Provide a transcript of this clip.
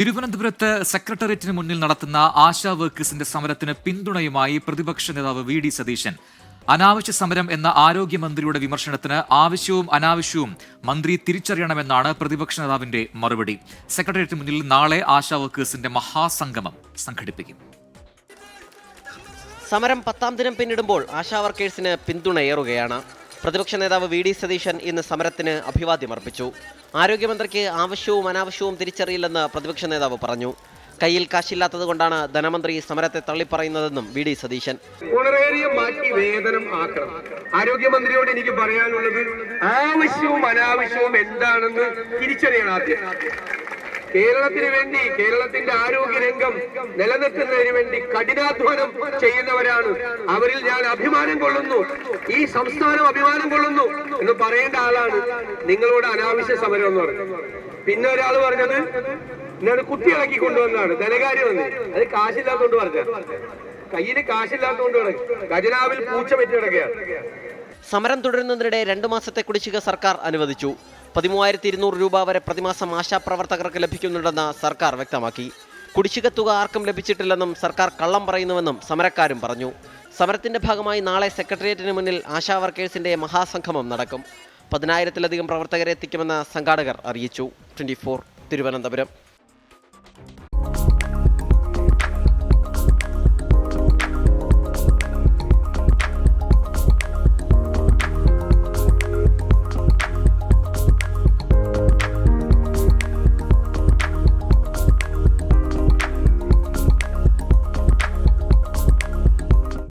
തിരുവനന്തപുരത്ത് സെക്രട്ടേറിയറ്റിന് മുന്നിൽ നടത്തുന്ന ആശാ വർക്കേഴ്സിന്റെ സമരത്തിന് പിന്തുണയുമായി പ്രതിപക്ഷ നേതാവ് വി.ഡി. സതീശൻ. അനാവശ്യ സമരം എന്ന ആരോഗ്യമന്ത്രിയുടെ വിമർശനത്തിന് ആവശ്യവും അനാവശ്യവും മന്ത്രി തിരിച്ചറിയണമെന്നാണ് പ്രതിപക്ഷ നേതാവിന്റെ മറുപടി. സെക്രട്ടേറിയറ്റിന് മുന്നിൽ നാളെ ആശാ വർക്കേഴ്സിന്റെ മഹാസംഗമം സംഘടിപ്പിക്കും. സമരം 10ാം ദിനം പിന്നിടുമ്പോൾ ആശാ വർക്കേഴ്സിന് പിന്തുണയേറുകയാണ്. പ്രതിപക്ഷ നേതാവ് വി.ഡി. സതീശൻ ഇന്ന് സമരത്തിന് അഭിവാദ്യമർപ്പിച്ചു. ആരോഗ്യമന്ത്രിക്ക് ആവശ്യവും അനാവശ്യവും തിരിച്ചറിയില്ലെന്ന് പ്രതിപക്ഷ നേതാവ് പറഞ്ഞു. കയ്യിൽ കാശില്ലാത്തതുകൊണ്ടാണ് ധനമന്ത്രി സമരത്തെ തള്ളിപ്പറയുന്നതെന്നും വി.ഡി. സതീശൻ. മാറ്റി വേതനം ആക്കണം. ആരോഗ്യമന്ത്രിയോട് എനിക്ക് പറയാനുള്ളത് ആവശ്യവും അനാവശ്യവും എന്താണെന്ന് തിരിച്ചറിയണം. ആദ്യം കേരളത്തിന് വേണ്ടി, കേരളത്തിന്റെ ആരോഗ്യരംഗം നിലനിർത്തുന്നതിന് വേണ്ടി കഠിനാധ്വാനം ചെയ്യുന്നവരാണ്. അവരിൽ ഞാൻ അഭിമാനം കൊള്ളുന്നു, ഈ സംസ്ഥാനം അഭിമാനം കൊള്ളുന്നു എന്ന് പറയേണ്ട ആളാണ് നിങ്ങളോട് അനാവശ്യ സമരം എന്ന് പറഞ്ഞത്. പിന്നെ ഒരാൾ പറഞ്ഞത് എന്നാണ് കുത്തിയിളക്കി കൊണ്ടുവന്നാണ് ധനകാര്യം വന്ന്. അത് കാശില്ലാത്തോണ്ട് പറഞ്ഞ, കയ്യില് കാശില്ലാത്തോണ്ട് ഖജനാവിൽ പൂച്ച പറ്റി കിടക്കുകയാണ്. സമരം തുടരുന്നതിനിടെ 2 മാസത്തെ കുടിശ്ശിക സർക്കാർ അനുവദിച്ചു. 13,200 രൂപ വരെ പ്രതിമാസം ആശാപ്രവർത്തകർക്ക് ലഭിക്കുന്നുണ്ടെന്ന് സർക്കാർ വ്യക്തമാക്കി. കുടിശ്ശിക തുക ആർക്കും ലഭിച്ചിട്ടില്ലെന്നും സർക്കാർ കള്ളം പറയുന്നുവെന്നും സമരക്കാരും പറഞ്ഞു. സമരത്തിന്റെ ഭാഗമായി നാളെ സെക്രട്ടേറിയറ്റിന് മുന്നിൽ ആശാ വർക്കേഴ്സിന്റെ മഹാസംഗമം നടക്കും. 10,000-ലധികം പ്രവർത്തകരെ എത്തിക്കുമെന്ന് സംഘാടകർ അറിയിച്ചു. 24 തിരുവനന്തപുരം.